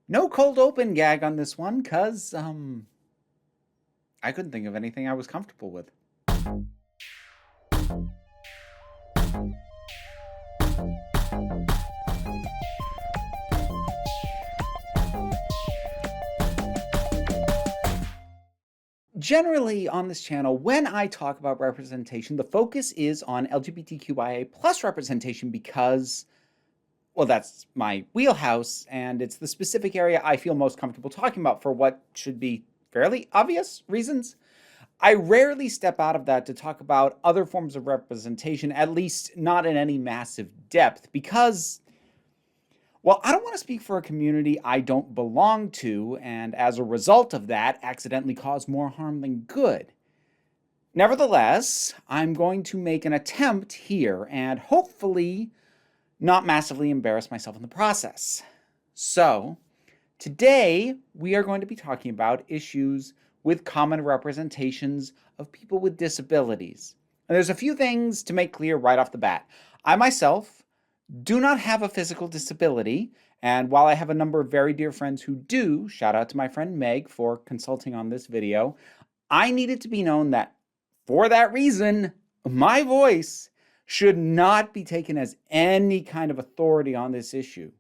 No cold open gag on this one, cause I couldn't think of anything I was comfortable with. Generally on this channel, when I talk about representation, the focus is on LGBTQIA plus representation because, well, that's my wheelhouse, and it's the specific area I feel most comfortable talking about for what should be fairly obvious reasons. I rarely step out of that to talk about other forms of representation, at least not in any massive depth, because, well, I don't want to speak for a community I don't belong to, and as a result of that, accidentally cause more harm than good. Nevertheless, I'm going to make an attempt here and hopefully not massively embarrass myself in the process. So, today we are going to be talking about issues with common representations of people with disabilities. And there's a few things to make clear right off the bat. I myself do not have a physical disability, and while I have a number of very dear friends who do, shout out to my friend Meg for consulting on this video, I need it to be known that for that reason, my voice should not be taken as any kind of authority on this issue.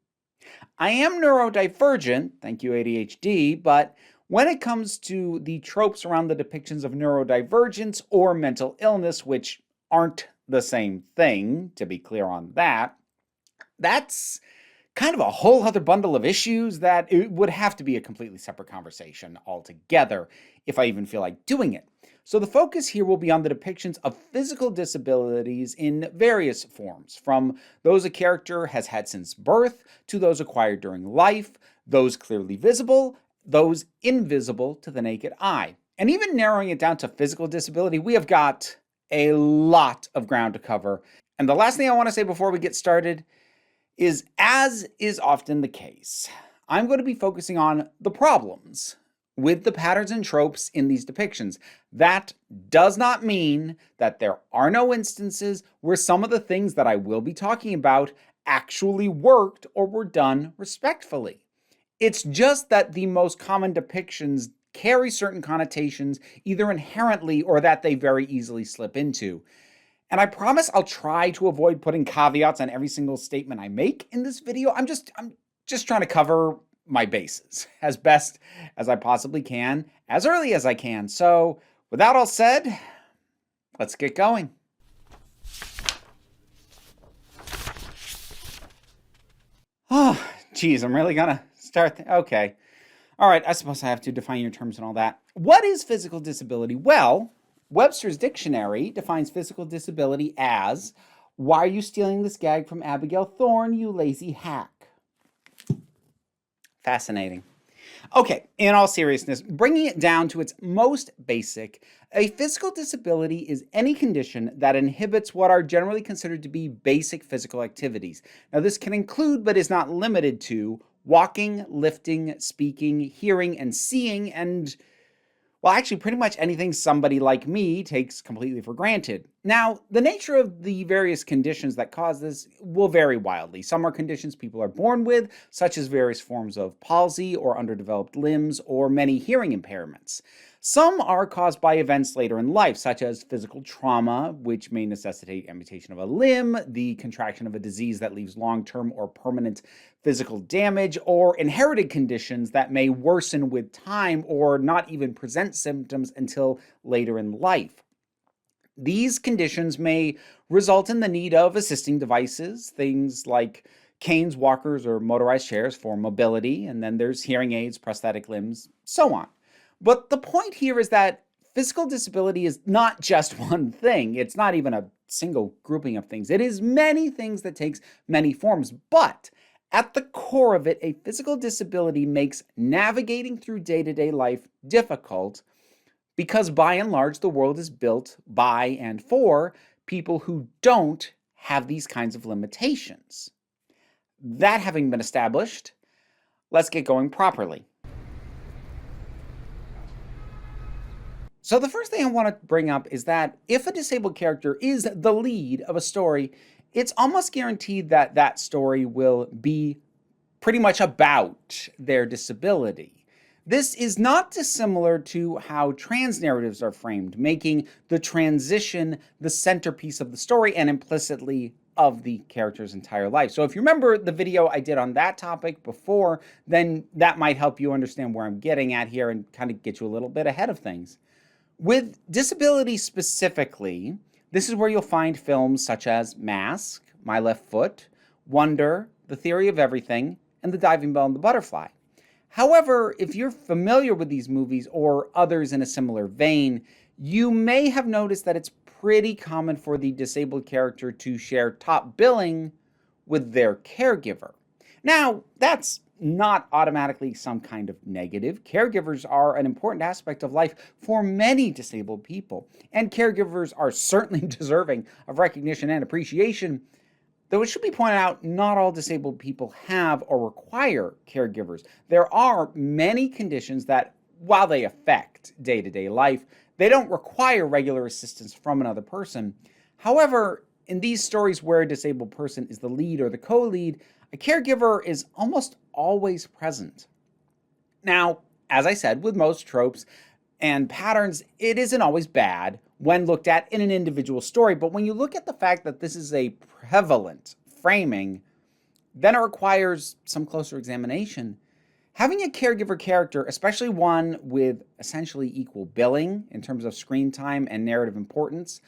I am neurodivergent, thank you ADHD, but when it comes to the tropes around the depictions of neurodivergence or mental illness, which aren't the same thing, to be clear on that, that's kind of a whole other bundle of issues that it would have to be a completely separate conversation altogether if I even feel like doing it. So the focus here will be on the depictions of physical disabilities in various forms, from those a character has had since birth, to those acquired during life, those clearly visible, those invisible to the naked eye. And even narrowing it down to physical disability, we have got a lot of ground to cover. And the last thing I want to say before we get started is, as is often the case, I'm going to be focusing on the problems with the patterns and tropes in these depictions. That does not mean that there are no instances where some of the things that I will be talking about actually worked or were done respectfully. It's just that the most common depictions carry certain connotations either inherently or that they very easily slip into. And I promise I'll try to avoid putting caveats on every single statement I make in this video. I'm just trying to cover my bases as best as I possibly can, as early as I can. So, with that all said, let's get going. Oh, geez, I'm really gonna start. Okay. All right, I suppose I have to define your terms and all that. What is physical disability? Well, Webster's dictionary defines physical disability as, why are you stealing this gag from Abigail Thorne, you lazy hack? Fascinating. Okay, in all seriousness, bringing it down to its most basic, a physical disability is any condition that inhibits what are generally considered to be basic physical activities. Now, this can include, but is not limited to, walking, lifting, speaking, hearing, and seeing, and, well, actually pretty much anything somebody like me takes completely for granted. Now, the nature of the various conditions that cause this will vary wildly. Some are conditions people are born with, such as various forms of palsy or underdeveloped limbs or many hearing impairments. Some are caused by events later in life, such as physical trauma, which may necessitate amputation of a limb, the contraction of a disease that leaves long-term or permanent physical damage, or inherited conditions that may worsen with time or not even present symptoms until later in life. These conditions may result in the need of assisting devices, things like canes, walkers, or motorized chairs for mobility, and then there's hearing aids, prosthetic limbs, so on. But the point here is that physical disability is not just one thing. It's not even a single grouping of things. It is many things that takes many forms, but at the core of it, a physical disability makes navigating through day-to-day life difficult because by and large, the world is built by and for people who don't have these kinds of limitations. That having been established, let's get going properly. So the first thing I want to bring up is that if a disabled character is the lead of a story, it's almost guaranteed that that story will be pretty much about their disability. This is not dissimilar to how trans narratives are framed, making the transition the centerpiece of the story and implicitly of the character's entire life. So if you remember the video I did on that topic before, then that might help you understand where I'm getting at here and kind of get you a little bit ahead of things. With disability specifically, this is where you'll find films such as Mask, My Left Foot, Wonder, The Theory of Everything, and The Diving Bell and the Butterfly. However, if you're familiar with these movies or others in a similar vein, you may have noticed that it's pretty common for the disabled character to share top billing with their caregiver. Now, that's not automatically some kind of negative. Caregivers are an important aspect of life for many disabled people, and caregivers are certainly deserving of recognition and appreciation. Though it should be pointed out, not all disabled people have or require caregivers. There are many conditions that, while they affect day-to-day life, they don't require regular assistance from another person. However, in these stories where a disabled person is the lead or the co-lead, a caregiver is almost always present. Now, as I said, with most tropes and patterns, it isn't always bad when looked at in an individual story, but when you look at the fact that this is a prevalent framing, then it requires some closer examination. Having a caregiver character, especially one with essentially equal billing in terms of screen time and narrative importance,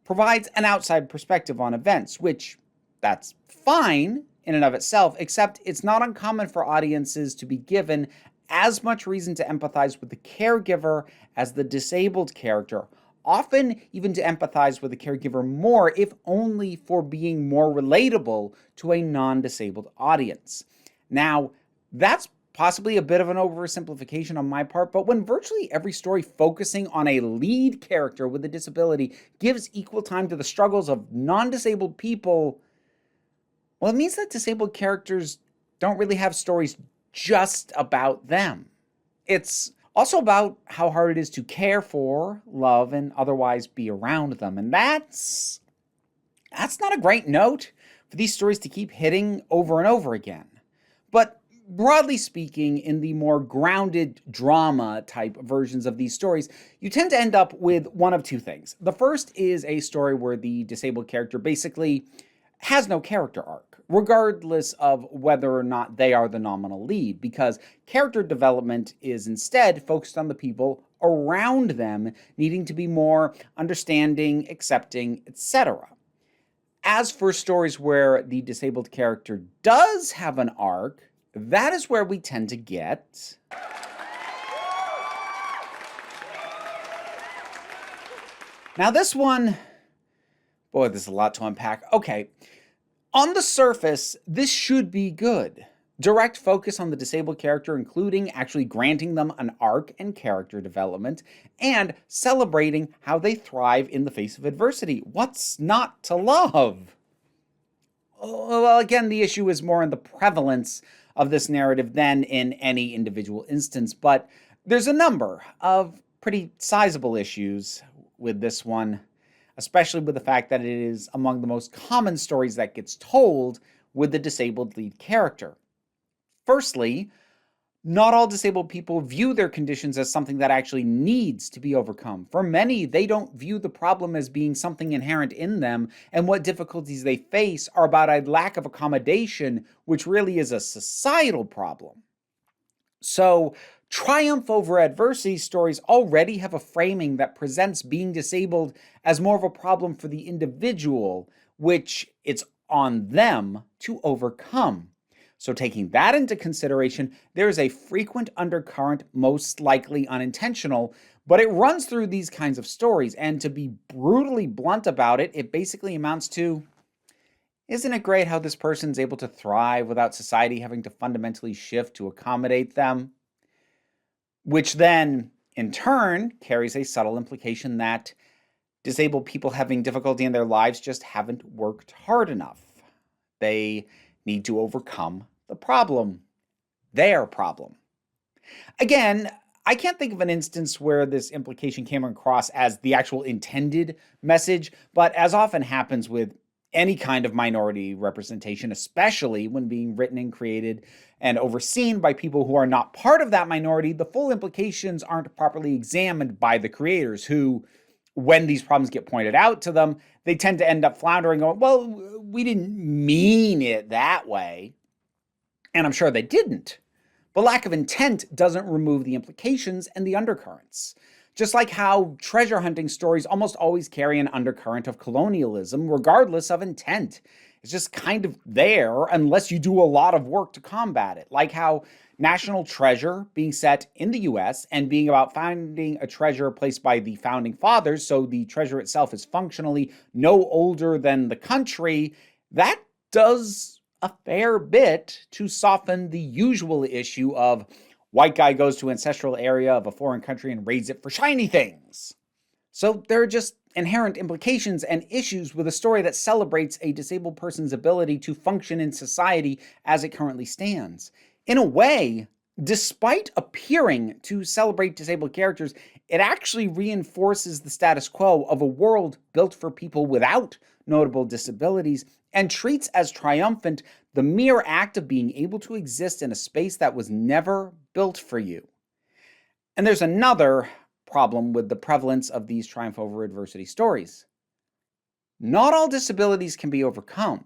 provides an outside perspective on events, which that's fine in and of itself, except it's not uncommon for audiences to be given as much reason to empathize with the caregiver as the disabled character, often even to empathize with the caregiver more, if only for being more relatable to a non-disabled audience. Now, that's possibly a bit of an oversimplification on my part, but when virtually every story focusing on a lead character with a disability gives equal time to the struggles of non-disabled people, well, it means that disabled characters don't really have stories just about them. It's also about how hard it is to care for, love, and otherwise be around them. And that's not a great note for these stories to keep hitting over and over again. But broadly speaking, in the more grounded drama type versions of these stories, you tend to end up with one of two things. The first is a story where the disabled character basically has no character arc, regardless of whether or not they are the nominal lead, because character development is instead focused on the people around them needing to be more understanding, accepting, etc. As for stories where the disabled character does have an arc, that is where we tend to get now this one, boy, there's a lot to unpack. Okay, on the surface, this should be good. Direct focus on the disabled character, including actually granting them an arc and character development, and celebrating how they thrive in the face of adversity. What's not to love? Well, again, the issue is more in the prevalence of this narrative than in any individual instance, but there's a number of pretty sizable issues with this one, especially with the fact that it is among the most common stories that gets told with the disabled lead character. Firstly, not all disabled people view their conditions as something that actually needs to be overcome. For many, they don't view the problem as being something inherent in them, and what difficulties they face are about a lack of accommodation, which really is a societal problem. So, triumph over adversity stories already have a framing that presents being disabled as more of a problem for the individual, which it's on them to overcome. So taking that into consideration, there is a frequent undercurrent, most likely unintentional, but it runs through these kinds of stories, and to be brutally blunt about it, it basically amounts to, isn't it great how this person's able to thrive without society having to fundamentally shift to accommodate them? Which then, in turn, carries a subtle implication that disabled people having difficulty in their lives just haven't worked hard enough. They need to overcome the problem, their problem. Again, I can't think of an instance where this implication came across as the actual intended message, but as often happens with any kind of minority representation, especially when being written and created and overseen by people who are not part of that minority, the full implications aren't properly examined by the creators who, when these problems get pointed out to them, they tend to end up floundering, going, well, we didn't mean it that way. And I'm sure they didn't. But lack of intent doesn't remove the implications and the undercurrents. Just like how treasure hunting stories almost always carry an undercurrent of colonialism, regardless of intent. It's just kind of there unless you do a lot of work to combat it. Like how National Treasure being set in the US and being about finding a treasure placed by the founding fathers, so the treasure itself is functionally no older than the country, that does a fair bit to soften the usual issue of white guy goes to ancestral area of a foreign country and raids it for shiny things. So there are just inherent implications and issues with a story that celebrates a disabled person's ability to function in society as it currently stands. In a way, despite appearing to celebrate disabled characters, it actually reinforces the status quo of a world built for people without notable disabilities and treats as triumphant the mere act of being able to exist in a space that was never built for you. And there's another problem with the prevalence of these triumph over adversity stories. Not all disabilities can be overcome.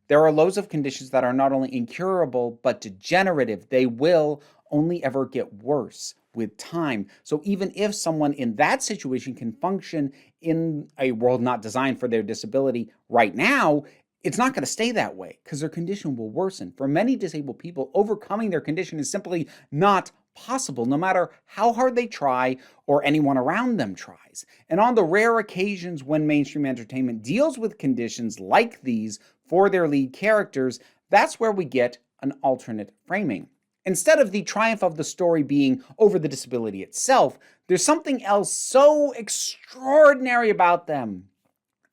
There are loads of conditions that are not only incurable, but degenerative. They will only ever get worse with time. So even if someone in that situation can function in a world not designed for their disability right now, it's not going to stay that way because their condition will worsen. For many disabled people, overcoming their condition is simply not possible, no matter how hard they try or anyone around them tries. And on the rare occasions when mainstream entertainment deals with conditions like these for their lead characters, that's where we get an alternate framing. Instead of the triumph of the story being over the disability itself, there's something else so extraordinary about them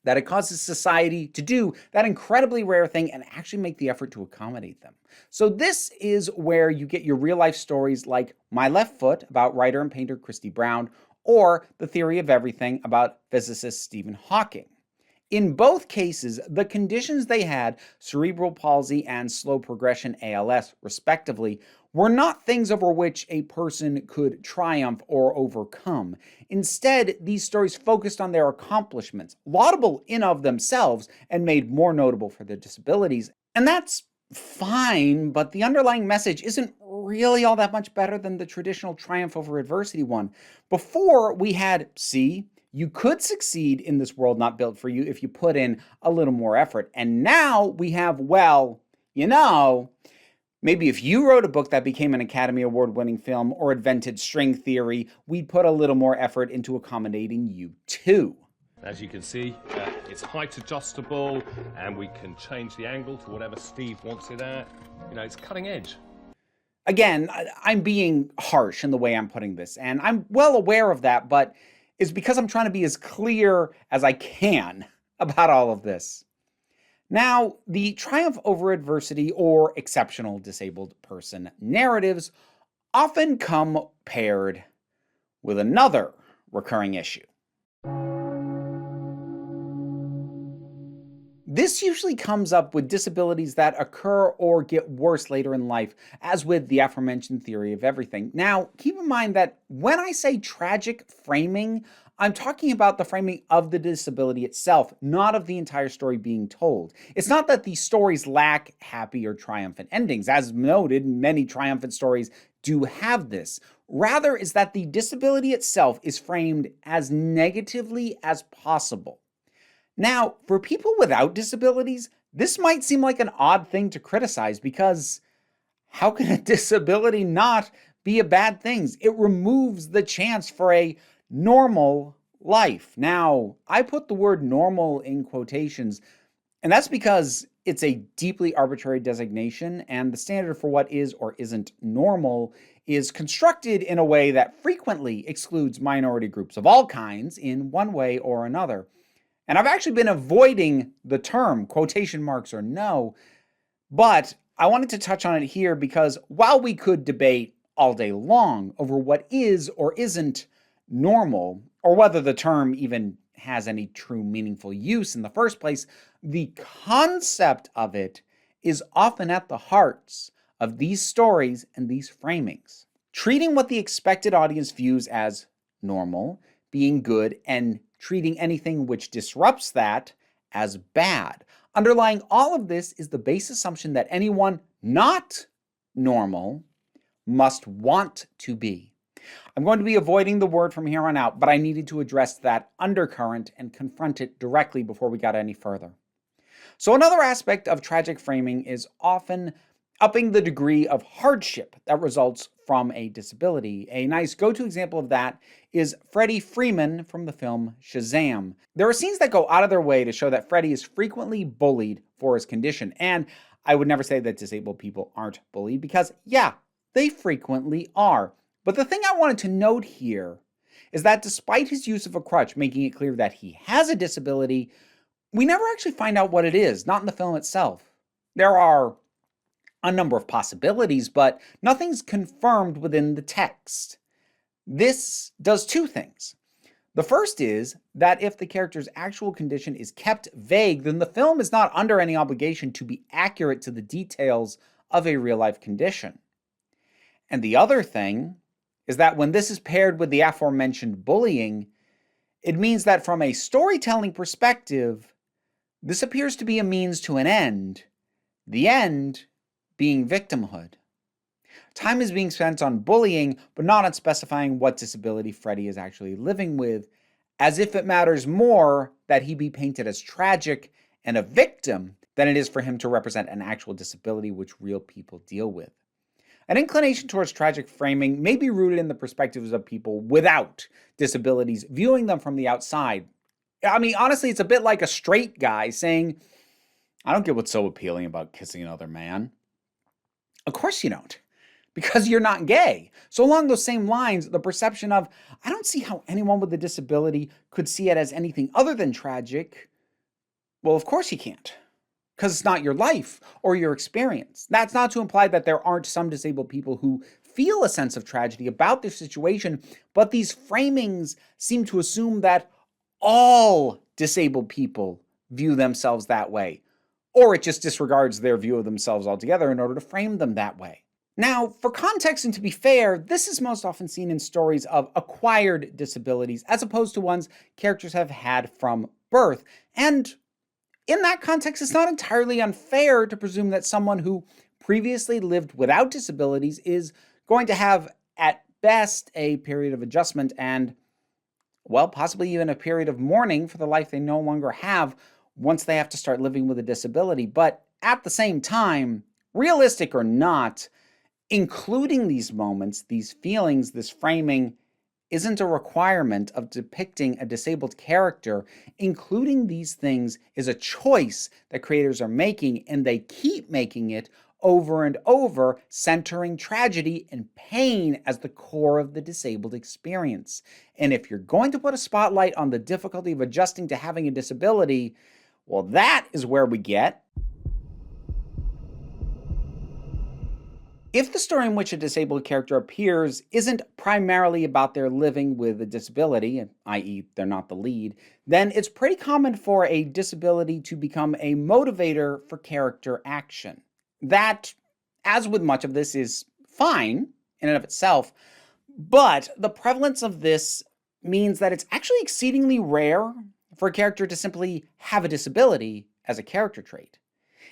that it causes society to do that incredibly rare thing and actually make the effort to accommodate them. So this is where you get your real-life stories like My Left Foot about writer and painter Christy Brown, or The Theory of Everything about physicist Stephen Hawking. In both cases, the conditions they had, cerebral palsy and slow progression ALS respectively, were not things over which a person could triumph or overcome. Instead, these stories focused on their accomplishments, laudable in of themselves and made more notable for their disabilities. And that's fine, but the underlying message isn't really all that much better than the traditional triumph over adversity one. Before, we had, see, you could succeed in this world not built for you if you put in a little more effort. And now we have, well, maybe if you wrote a book that became an Academy Award-winning film or invented string theory, we'd put a little more effort into accommodating you too. As you can see, it's height adjustable, and we can change the angle to whatever Steve wants it at. You know, it's cutting edge. Again, I'm being harsh in the way I'm putting this, and I'm well aware of that, but it's because I'm trying to be as clear as I can about all of this. Now, the triumph over adversity or exceptional disabled person narratives often come paired with another recurring issue. This usually comes up with disabilities that occur or get worse later in life, as with the aforementioned theory of everything. Now, keep in mind that when I say tragic framing, I'm talking about the framing of the disability itself, not of the entire story being told. It's not that these stories lack happy or triumphant endings. As noted, many triumphant stories do have this. Rather, is that the disability itself is framed as negatively as possible. Now, for people without disabilities, this might seem like an odd thing to criticize because how can a disability not be a bad thing? It removes the chance for a normal life. Now, I put the word normal in quotations, and that's because it's a deeply arbitrary designation, and the standard for what is or isn't normal is constructed in a way that frequently excludes minority groups of all kinds in one way or another. And I've actually been avoiding the term, quotation marks or no, but I wanted to touch on it here because while we could debate all day long over what is or isn't normal, or whether the term even has any true meaningful use in the first place, the concept of it is often at the hearts of these stories and these framings. Treating what the expected audience views as normal, being good, and treating anything which disrupts that as bad. Underlying all of this is the base assumption that anyone not normal must want to be. I'm going to be avoiding the word from here on out, but I needed to address that undercurrent and confront it directly before we got any further. So another aspect of tragic framing is often upping the degree of hardship that results from a disability. A nice go-to example of that is Freddie Freeman from the film Shazam. There are scenes that go out of their way to show that Freddie is frequently bullied for his condition. And I would never say that disabled people aren't bullied because, yeah, they frequently are. But the thing I wanted to note here is that despite his use of a crutch making it clear that he has a disability, we never actually find out what it is, not in the film itself. There are a number of possibilities, but nothing's confirmed within the text. This does two things. The first is that if the character's actual condition is kept vague, then the film is not under any obligation to be accurate to the details of a real-life condition. And the other thing is that when this is paired with the aforementioned bullying, it means that from a storytelling perspective, this appears to be a means to an end, the end being victimhood. Time is being spent on bullying, but not on specifying what disability Freddie is actually living with, as if it matters more that he be painted as tragic and a victim than it is for him to represent an actual disability which real people deal with. An inclination towards tragic framing may be rooted in the perspectives of people without disabilities, viewing them from the outside. I mean, honestly, it's a bit like a straight guy saying, I don't get what's so appealing about kissing another man. Of course you don't, because you're not gay. So along those same lines, the perception of, I don't see how anyone with a disability could see it as anything other than tragic. Well, of course you can't, because it's not your life or your experience. That's not to imply that there aren't some disabled people who feel a sense of tragedy about their situation, but these framings seem to assume that all disabled people view themselves that way, or it just disregards their view of themselves altogether in order to frame them that way. Now, for context and to be fair, this is most often seen in stories of acquired disabilities as opposed to ones characters have had from birth. And in that context, it's not entirely unfair to presume that someone who previously lived without disabilities is going to have, at best, a period of adjustment and, well, possibly even a period of mourning for the life they no longer have once they have to start living with a disability. But at the same time, realistic or not, including these moments, these feelings, this framing isn't a requirement of depicting a disabled character. Including these things is a choice that creators are making, and they keep making it over and over, centering tragedy and pain as the core of the disabled experience. And if you're going to put a spotlight on the difficulty of adjusting to having a disability, well, that is where we get. If the story in which a disabled character appears isn't primarily about their living with a disability, i.e., they're not the lead, then it's pretty common for a disability to become a motivator for character action. That, as with much of this, is fine in and of itself, but the prevalence of this means that it's actually exceedingly rare for a character to simply have a disability as a character trait.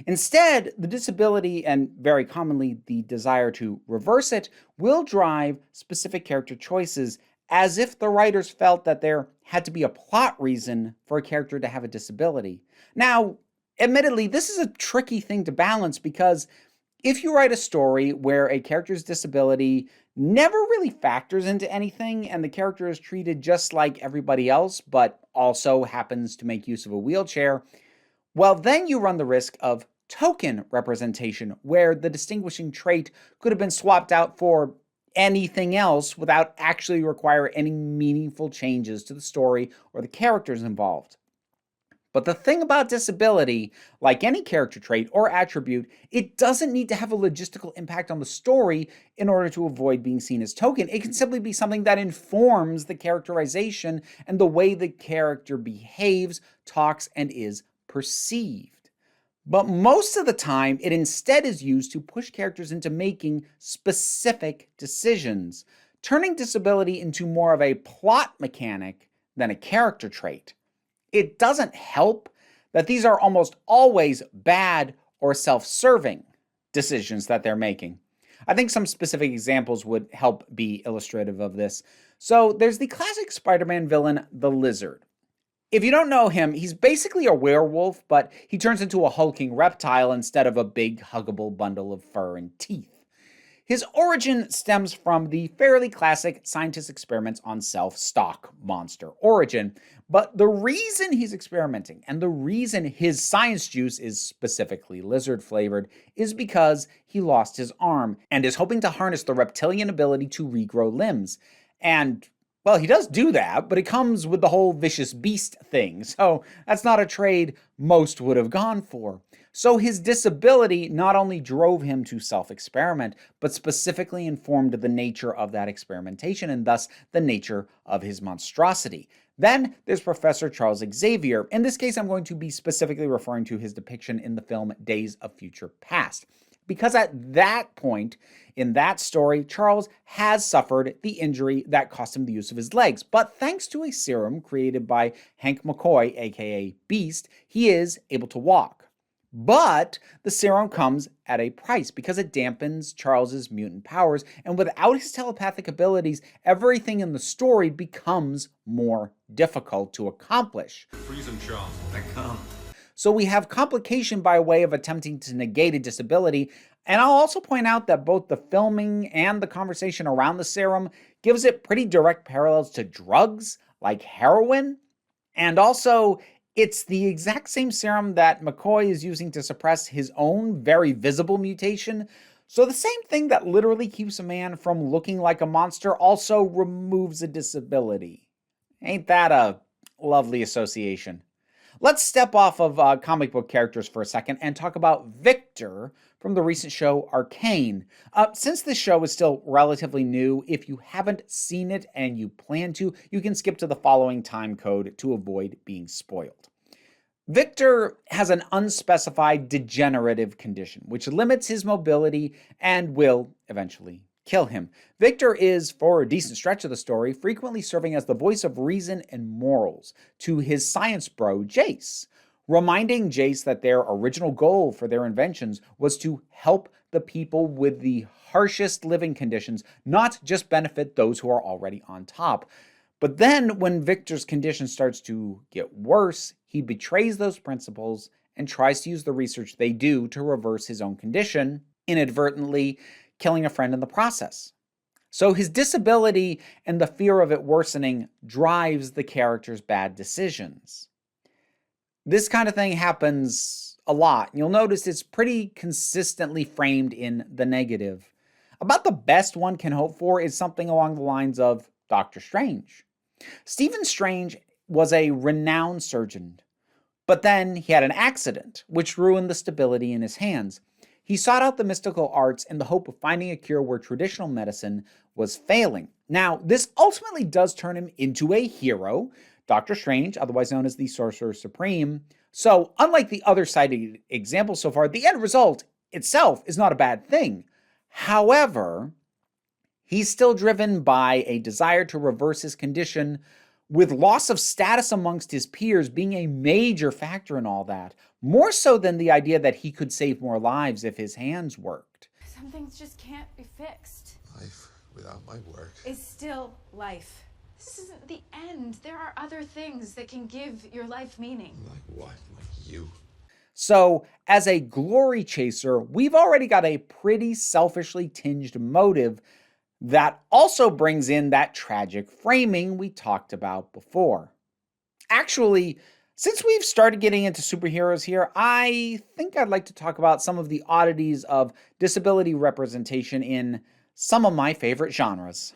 Instead, the disability, and very commonly the desire to reverse it, will drive specific character choices, as if the writers felt that there had to be a plot reason for a character to have a disability. Now, admittedly, this is a tricky thing to balance, because if you write a story where a character's disability never really factors into anything and the character is treated just like everybody else, but also happens to make use of a wheelchair, well, then you run the risk of token representation, where the distinguishing trait could have been swapped out for anything else without actually requiring any meaningful changes to the story or the characters involved. But the thing about disability, like any character trait or attribute, it doesn't need to have a logistical impact on the story in order to avoid being seen as token. It can simply be something that informs the characterization and the way the character behaves, talks, and is perceived. But most of the time, it instead is used to push characters into making specific decisions, turning disability into more of a plot mechanic than a character trait. It doesn't help that these are almost always bad or self-serving decisions that they're making. I think some specific examples would help be illustrative of this. So there's the classic Spider-Man villain, the Lizard. If you don't know him, he's basically a werewolf, but he turns into a hulking reptile instead of a big, huggable bundle of fur and teeth. His origin stems from the fairly classic scientist experiments on self-stock monster origin, but the reason he's experimenting and the reason his science juice is specifically lizard-flavored is because he lost his arm and is hoping to harness the reptilian ability to regrow limbs. And well, he does do that, but it comes with the whole vicious beast thing, so that's not a trade most would have gone for. So his disability not only drove him to self-experiment, but specifically informed the nature of that experimentation and thus the nature of his monstrosity. Then there's Professor Charles Xavier. In this case, I'm going to be specifically referring to his depiction in the film Days of Future Past. Because at that point in that story, Charles has suffered the injury that cost him the use of his legs. But thanks to a serum created by Hank McCoy, aka Beast, he is able to walk. But the serum comes at a price because it dampens Charles's mutant powers, and without his telepathic abilities, everything in the story becomes more difficult to accomplish. Freeze him, Charles. I come. So we have complication by way of attempting to negate a disability, and I'll also point out that both the filming and the conversation around the serum gives it pretty direct parallels to drugs like heroin, and also it's the exact same serum that McCoy is using to suppress his own very visible mutation. So the same thing that literally keeps a man from looking like a monster also removes a disability. Ain't that a lovely association? Let's step off of comic book characters for a second and talk about Victor from the recent show Arcane. Since this show is still relatively new, if you haven't seen it and you plan to, you can skip to the following time code to avoid being spoiled. Victor has an unspecified degenerative condition, which limits his mobility and will eventually kill him. Victor is, for a decent stretch of the story, frequently serving as the voice of reason and morals to his science bro, Jace, reminding Jace that their original goal for their inventions was to help the people with the harshest living conditions, not just benefit those who are already on top. But then, when Victor's condition starts to get worse, he betrays those principles and tries to use the research they do to reverse his own condition, inadvertently killing a friend in the process. So his disability and the fear of it worsening drives the character's bad decisions. This kind of thing happens a lot. You'll notice it's pretty consistently framed in the negative. About the best one can hope for is something along the lines of Doctor Strange. Stephen Strange was a renowned surgeon, but then he had an accident, which ruined the stability in his hands. He sought out the mystical arts in the hope of finding a cure where traditional medicine was failing. Now, this ultimately does turn him into a hero, Doctor Strange, otherwise known as the Sorcerer Supreme. So, unlike the other cited examples so far, the end result itself is not a bad thing. However, he's still driven by a desire to reverse his condition, with loss of status amongst his peers being a major factor in all that, more so than the idea that he could save more lives if his hands worked. Some things just can't be fixed. Life without my work Is still life. This isn't the end. There are other things that can give your life meaning. Like what? Like you? So, as a glory chaser, we've already got a pretty selfishly tinged motive that also brings in that tragic framing we talked about before. Actually, since we've started getting into superheroes here, I think I'd like to talk about some of the oddities of disability representation in some of my favorite genres.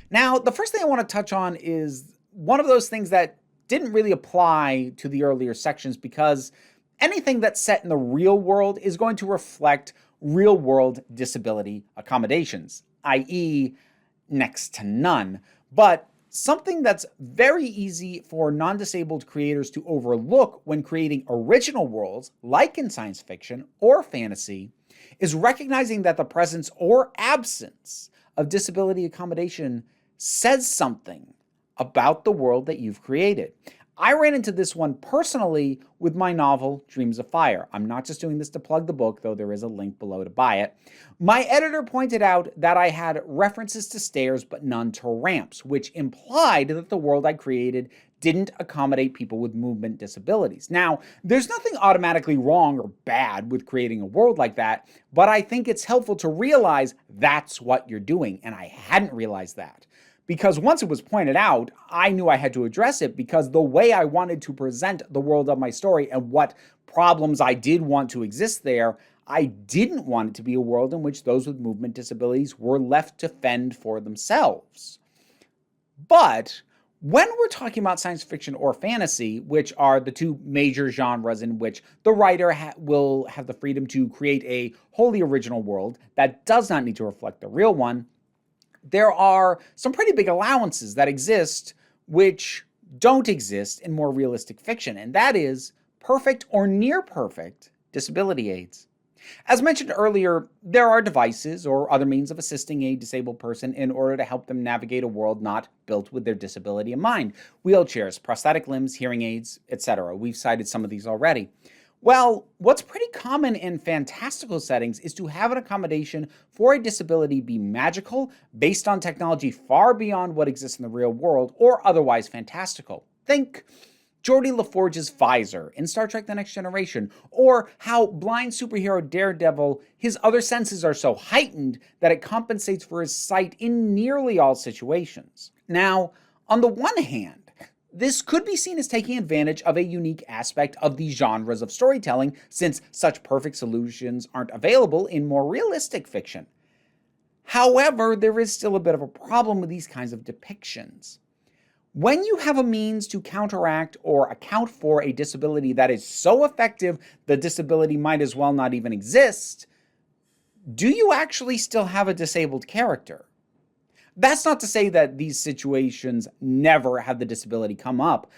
Now, the first thing I want to touch on is one of those things that didn't really apply to the earlier sections, because anything that's set in the real world is going to reflect real-world disability accommodations, i.e. next to none. But something that's very easy for non-disabled creators to overlook when creating original worlds, like in science fiction or fantasy, is recognizing that the presence or absence of disability accommodation says something about the world that you've created. I ran into this one personally with my novel, Dreams of Fire. I'm not just doing this to plug the book, though there is a link below to buy it. My editor pointed out that I had references to stairs but none to ramps, which implied that the world I created didn't accommodate people with movement disabilities. Now, there's nothing automatically wrong or bad with creating a world like that, but I think it's helpful to realize that's what you're doing, and I hadn't realized that. Because once it was pointed out, I knew I had to address it because the way I wanted to present the world of my story and what problems I did want to exist there, I didn't want it to be a world in which those with movement disabilities were left to fend for themselves. But when we're talking about science fiction or fantasy, which are the two major genres in which the writer will have the freedom to create a wholly original world that does not need to reflect the real one, there are some pretty big allowances that exist which don't exist in more realistic fiction, and that is perfect or near perfect disability aids. As mentioned earlier, there are devices or other means of assisting a disabled person in order to help them navigate a world not built with their disability in mind. Wheelchairs, prosthetic limbs, hearing aids, etc. We've cited some of these already. Well, what's pretty common in fantastical settings is to have an accommodation for a disability be magical, based on technology far beyond what exists in the real world, or otherwise fantastical. Think Geordi LaForge's visor in Star Trek The Next Generation, or how blind superhero Daredevil, his other senses are so heightened that it compensates for his sight in nearly all situations. Now, on the one hand, this could be seen as taking advantage of a unique aspect of the genres of storytelling, since such perfect solutions aren't available in more realistic fiction. However, there is still a bit of a problem with these kinds of depictions. When you have a means to counteract or account for a disability that is so effective the disability might as well not even exist, do you actually still have a disabled character? That's not to say that these situations never have the disability come up,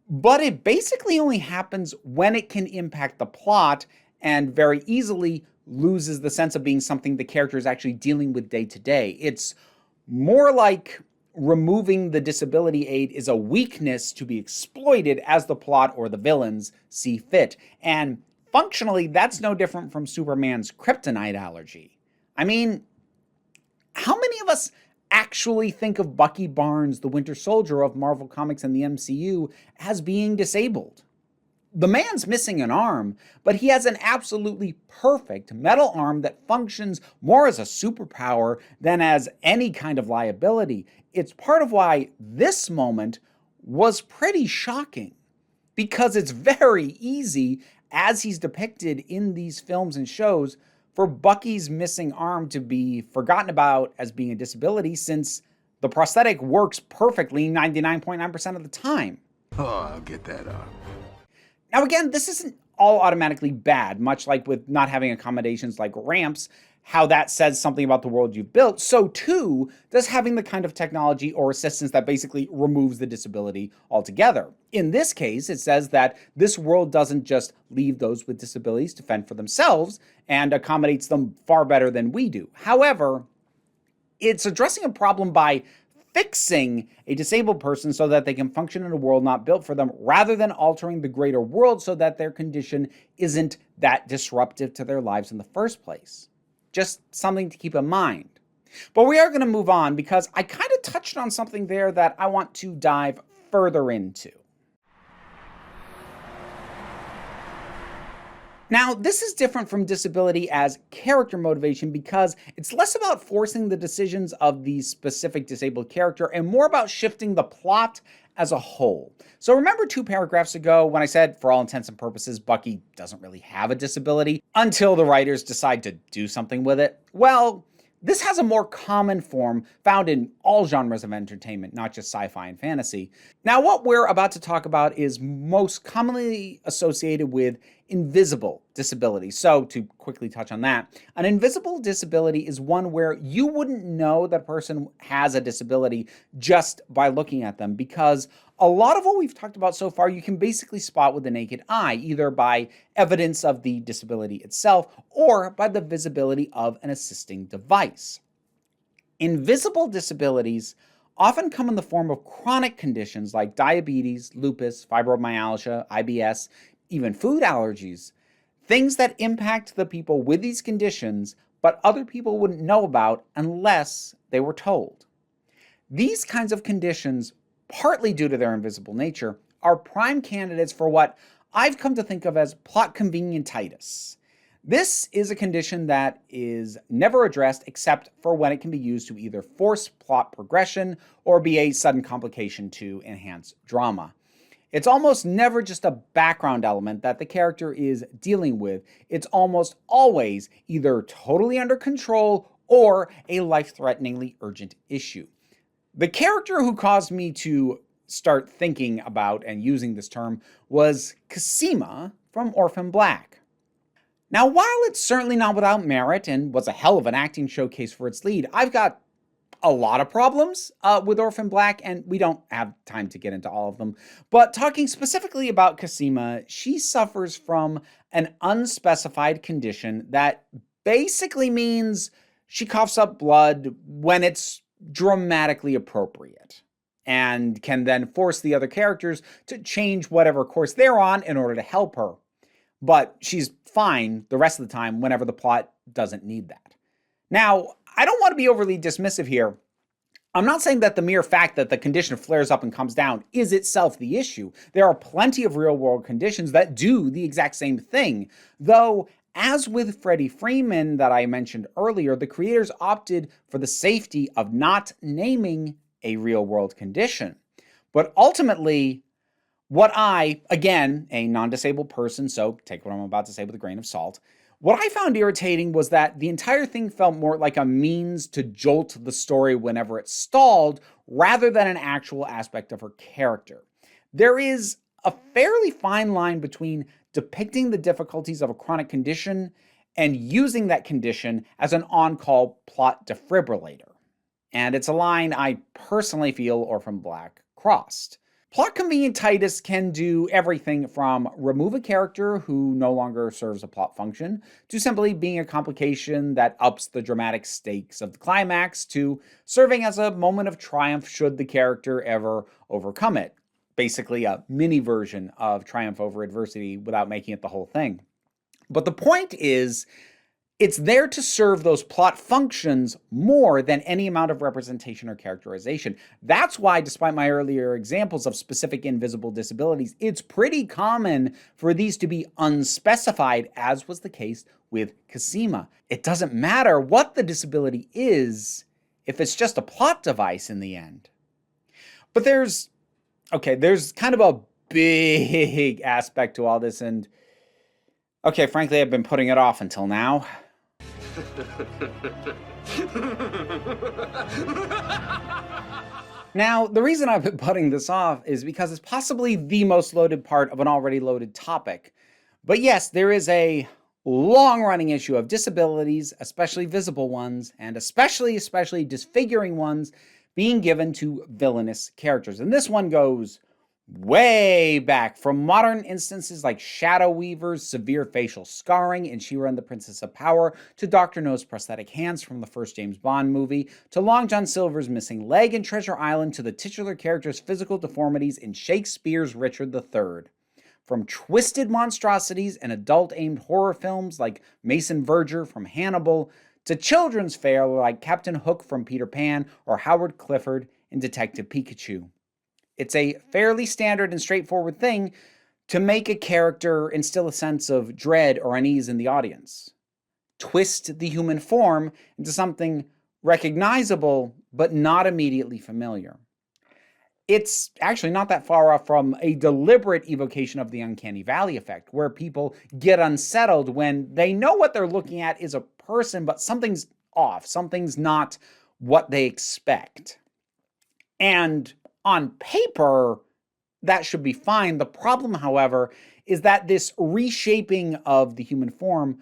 but it basically only happens when it can impact the plot and very easily loses the sense of being something the character is actually dealing with day to day. It's more like removing the disability aid is a weakness to be exploited as the plot or the villains see fit. And functionally, that's no different from Superman's kryptonite allergy. I mean, how many of us actually think of Bucky Barnes, the Winter Soldier of Marvel Comics and the MCU, as being disabled? The man's missing an arm, but he has an absolutely perfect metal arm that functions more as a superpower than as any kind of liability. It's part of why this moment was pretty shocking, because it's very easy, as he's depicted in these films and shows, for Bucky's missing arm to be forgotten about as being a disability, since the prosthetic works perfectly 99.9% of the time. Oh, I'll get that arm. Now again, this isn't all automatically bad, much like with not having accommodations like ramps, how that says something about the world you've built, so too does having the kind of technology or assistance that basically removes the disability altogether. In this case, it says that this world doesn't just leave those with disabilities to fend for themselves and accommodates them far better than we do. However, it's addressing a problem by fixing a disabled person so that they can function in a world not built for them, rather than altering the greater world so that their condition isn't that disruptive to their lives in the first place. Just something to keep in mind. But we are going to move on because I kind of touched on something there that I want to dive further into. Now, this is different from disability as character motivation because it's less about forcing the decisions of the specific disabled character and more about shifting the plot as a whole. So remember 2 paragraphs ago when I said, for all intents and purposes, Bucky doesn't really have a disability until the writers decide to do something with it? Well, This has a more common form found in all genres of entertainment, not just sci-fi and fantasy. Now, what we're about to talk about is most commonly associated with invisible disability. So, to quickly touch on that, an invisible disability is one where you wouldn't know that a person has a disability just by looking at them, because a lot of what we've talked about so far you can basically spot with the naked eye, either by evidence of the disability itself or by the visibility of an assisting device. Invisible disabilities often come in the form of chronic conditions like diabetes, lupus, fibromyalgia, IBS, even food allergies, things that impact the people with these conditions, but other people wouldn't know about unless they were told. These kinds of conditions, partly due to their invisible nature, are prime candidates for what I've come to think of as plot convenientitis. This is a condition that is never addressed except for when it can be used to either force plot progression or be a sudden complication to enhance drama. It's almost never just a background element that the character is dealing with. It's almost always either totally under control or a life-threateningly urgent issue. The character who caused me to start thinking about and using this term was Cosima from Orphan Black. Now, while it's certainly not without merit and was a hell of an acting showcase for its lead, I've got a lot of problems with Orphan Black, and we don't have time to get into all of them. But talking specifically about Cosima, she suffers from an unspecified condition that basically means she coughs up blood when it's dramatically appropriate, and can then force the other characters to change whatever course they're on in order to help her. But she's fine the rest of the time whenever the plot doesn't need that. Now, I don't want to be overly dismissive here. I'm not saying that the mere fact that the condition flares up and comes down is itself the issue. There are plenty of real-world conditions that do the exact same thing, though as with Freddie Freeman that I mentioned earlier, the creators opted for the safety of not naming a real-world condition. But ultimately, what I, again, a non-disabled person, so take what I'm about to say with a grain of salt, what I found irritating was that the entire thing felt more like a means to jolt the story whenever it stalled, rather than an actual aspect of her character. There is a fairly fine line between depicting the difficulties of a chronic condition and using that condition as an on-call plot defibrillator. And it's a line I personally feel Orphan Black crossed. Plot convenientitis can do everything from remove a character who no longer serves a plot function, to simply being a complication that ups the dramatic stakes of the climax, to serving as a moment of triumph should the character ever overcome it. Basically a mini version of triumph over adversity without making it the whole thing. But the point is, it's there to serve those plot functions more than any amount of representation or characterization. That's why, despite my earlier examples of specific invisible disabilities, it's pretty common for these to be unspecified, as was the case with Cosima. It doesn't matter what the disability is if it's just a plot device in the end. But there's kind of a big aspect to all this, and frankly, I've been putting it off until now. Now, the reason I've been putting this off is because it's possibly the most loaded part of an already loaded topic. But yes, there is a long-running issue of disabilities, especially visible ones, and especially disfiguring ones, being given to villainous characters. And this one goes way back, from modern instances like Shadow Weaver's severe facial scarring in She-Ra and the Princess of Power, to Dr. No's prosthetic hands from the first James Bond movie, to Long John Silver's missing leg in Treasure Island, to the titular character's physical deformities in Shakespeare's Richard III. From twisted monstrosities in adult-aimed horror films like Mason Verger from Hannibal, to children's fare like Captain Hook from Peter Pan or Howard Clifford in Detective Pikachu. It's a fairly standard and straightforward thing to make a character instill a sense of dread or unease in the audience. Twist the human form into something recognizable but not immediately familiar. It's actually not that far off from a deliberate evocation of the uncanny valley effect, where people get unsettled when they know what they're looking at is a person, but something's off. Something's not what they expect. And on paper, that should be fine. The problem, however, is that this reshaping of the human form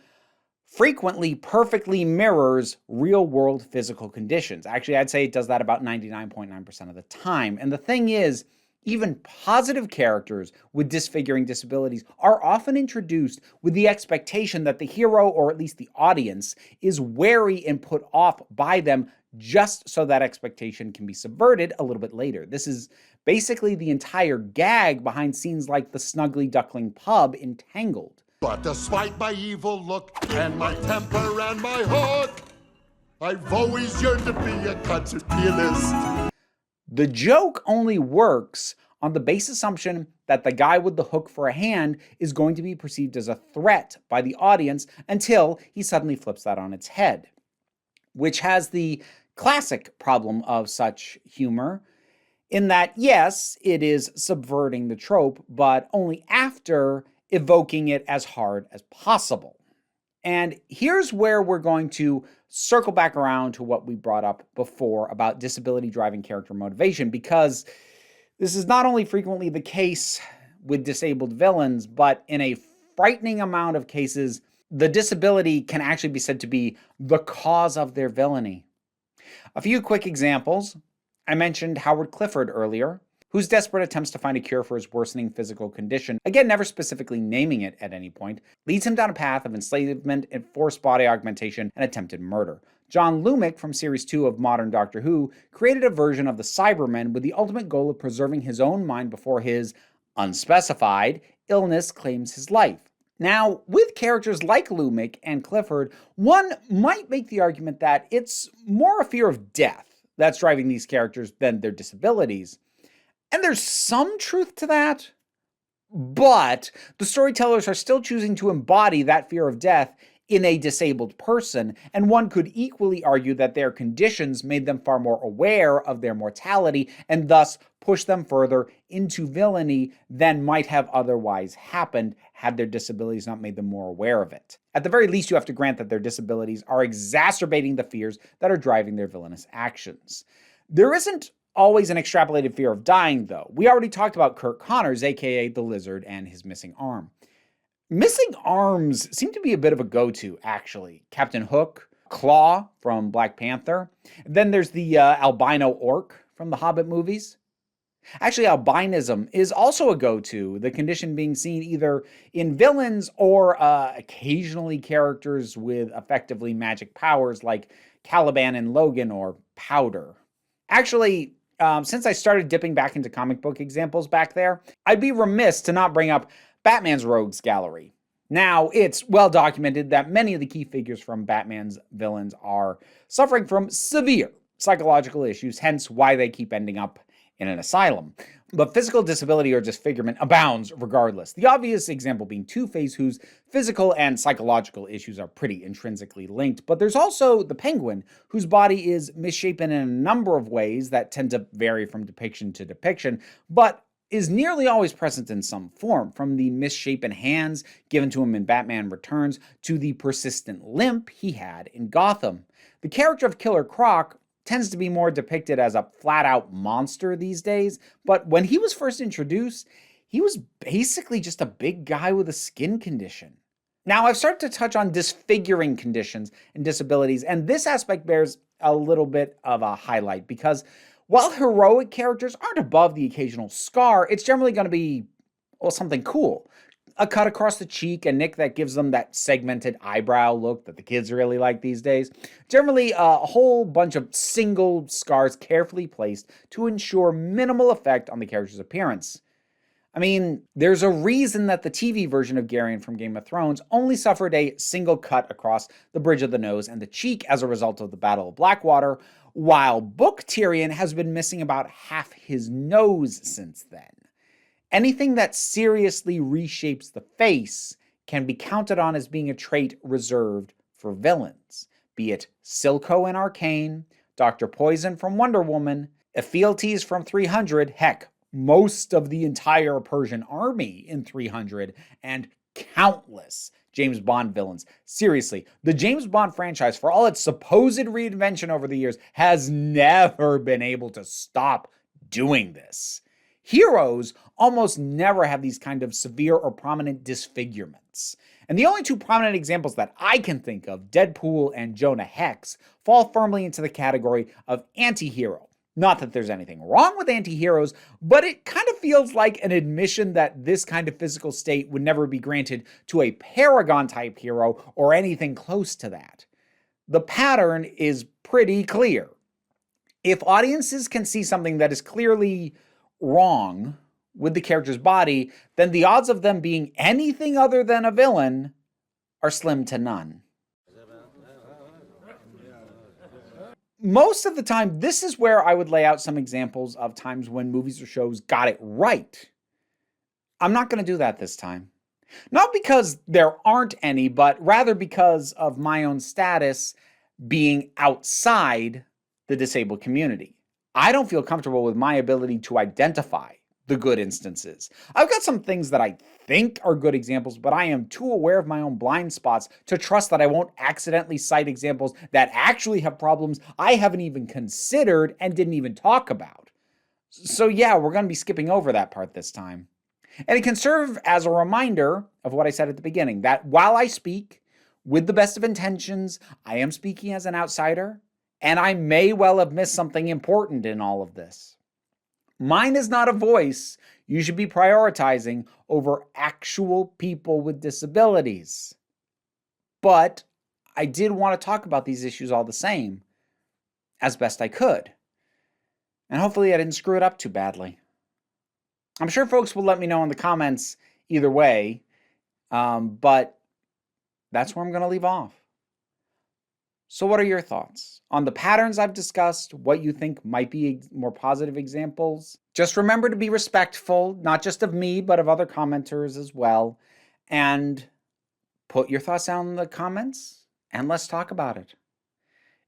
frequently perfectly mirrors real-world physical conditions. Actually, I'd say it does that about 99.9% of the time. And the thing is, even positive characters with disfiguring disabilities are often introduced with the expectation that the hero, or at least the audience, is wary and put off by them just so that expectation can be subverted a little bit later. This is basically the entire gag behind scenes like the Snuggly Duckling pub in Tangled. But despite my evil look and my temper and my hook, I've always yearned to be a concert pianist. The joke only works on the base assumption that the guy with the hook for a hand is going to be perceived as a threat by the audience until he suddenly flips that on its head, which has the classic problem of such humor in that, yes, it is subverting the trope, but only after evoking it as hard as possible. And here's where we're going to circle back around to what we brought up before about disability driving character motivation, because this is not only frequently the case with disabled villains, but in a frightening amount of cases, the disability can actually be said to be the cause of their villainy. A few quick examples. I mentioned Howard Clifford earlier, whose desperate attempts to find a cure for his worsening physical condition, again never specifically naming it at any point, leads him down a path of enslavement and forced body augmentation and attempted murder. John Lumick from Series 2 of modern Doctor Who created a version of the Cybermen with the ultimate goal of preserving his own mind before his unspecified illness claims his life. Now, with characters like Lumick and Clifford, one might make the argument that it's more a fear of death that's driving these characters than their disabilities. And there's some truth to that, but the storytellers are still choosing to embody that fear of death in a disabled person, and one could equally argue that their conditions made them far more aware of their mortality and thus push them further into villainy than might have otherwise happened had their disabilities not made them more aware of it. At the very least, you have to grant that their disabilities are exacerbating the fears that are driving their villainous actions. There isn't always an extrapolated fear of dying, though. We already talked about Kirk Connors, aka the Lizard, and his missing arm. Missing arms seem to be a bit of a go-to, actually. Captain Hook, Claw from Black Panther. Then there's the albino orc from the Hobbit movies. Actually, albinism is also a go-to, the condition being seen either in villains or occasionally characters with effectively magic powers like Caliban in Logan or Powder. Actually, since I started dipping back into comic book examples back there, I'd be remiss to not bring up Batman's Rogues Gallery. Now, it's well documented that many of the key figures from Batman's villains are suffering from severe psychological issues, hence why they keep ending up in an asylum. But physical disability or disfigurement abounds regardless. The obvious example being Two-Face, whose physical and psychological issues are pretty intrinsically linked. But there's also the Penguin, whose body is misshapen in a number of ways that tend to vary from depiction to depiction, but is nearly always present in some form, from the misshapen hands given to him in Batman Returns to the persistent limp he had in Gotham. The character of Killer Croc tends to be more depicted as a flat-out monster these days, but when he was first introduced, he was basically just a big guy with a skin condition. Now, I've started to touch on disfiguring conditions and disabilities, and this aspect bears a little bit of a highlight because while heroic characters aren't above the occasional scar, it's generally going to be, well, something cool. A cut across the cheek, a nick that gives them that segmented eyebrow look that the kids really like these days. Generally, a whole bunch of single scars carefully placed to ensure minimal effect on the character's appearance. I mean, there's a reason that the TV version of Garyon from Game of Thrones only suffered a single cut across the bridge of the nose and the cheek as a result of the Battle of Blackwater, while Book Tyrion has been missing about half his nose since then. Anything that seriously reshapes the face can be counted on as being a trait reserved for villains, be it Silco in Arcane, Dr. Poison from Wonder Woman, Ephialtes from 300, heck, most of the entire Persian army in 300, and countless James Bond villains. Seriously, the James Bond franchise, for all its supposed reinvention over the years, has never been able to stop doing this. Heroes almost never have these kind of severe or prominent disfigurements. And the only two prominent examples that I can think of, Deadpool and Jonah Hex, fall firmly into the category of anti-hero. Not that there's anything wrong with anti-heroes, but it kind of feels like an admission that this kind of physical state would never be granted to a paragon-type hero or anything close to that. The pattern is pretty clear. If audiences can see something that is clearly wrong with the character's body, then the odds of them being anything other than a villain are slim to none. Most of the time, this is where I would lay out some examples of times when movies or shows got it right. I'm not going to do that this time. Not because there aren't any, but rather because of my own status being outside the disabled community. I don't feel comfortable with my ability to identify the good instances. I've got some things that I think are good examples, but I am too aware of my own blind spots to trust that I won't accidentally cite examples that actually have problems I haven't even considered and didn't even talk about. So yeah, we're going to be skipping over that part this time. And it can serve as a reminder of what I said at the beginning, that while I speak with the best of intentions, I am speaking as an outsider, and I may well have missed something important in all of this. Mine is not a voice you should be prioritizing over actual people with disabilities. But I did want to talk about these issues all the same, as best I could. And hopefully I didn't screw it up too badly. I'm sure folks will let me know in the comments either way, but that's where I'm going to leave off. So what are your thoughts on the patterns I've discussed, what you think might be more positive examples? Just remember to be respectful, not just of me, but of other commenters as well. And put your thoughts down in the comments and let's talk about it.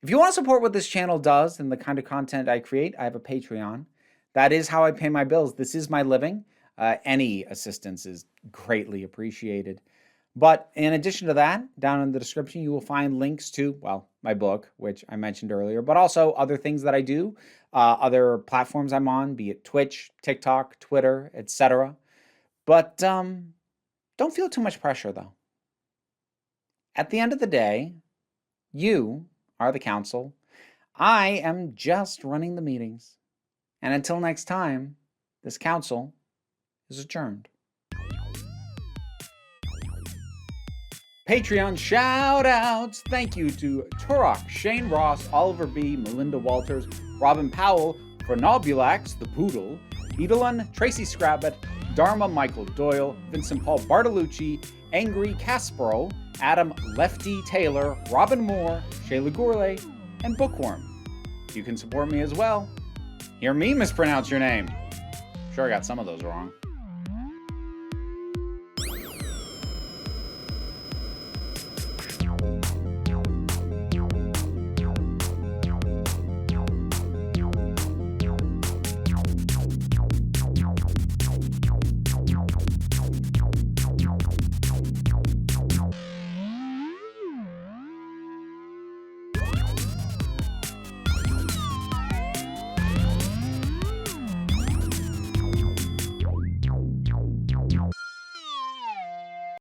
If you want to support what this channel does and the kind of content I create, I have a Patreon. That is how I pay my bills. This is my living. Any assistance is greatly appreciated. But in addition to that, down in the description, you will find links to, well, my book, which I mentioned earlier, but also other things that I do, other platforms I'm on, be it Twitch, TikTok, Twitter, etc. But don't feel too much pressure, though. At the end of the day, you are the council. I am just running the meetings. And until next time, this council is adjourned. Patreon shout-outs. Thank you to Turok, Shane Ross, Oliver B., Melinda Walters, Robin Powell, Chronobulax, the Poodle, Edelon, Tracy Scrabbit, Dharma Michael Doyle, Vincent Paul Bartolucci, Angry Caspero, Adam Lefty Taylor, Robin Moore, Shayla Gourlay, and Bookworm. You can support me as well. Hear me mispronounce your name. Sure, I got some of those wrong.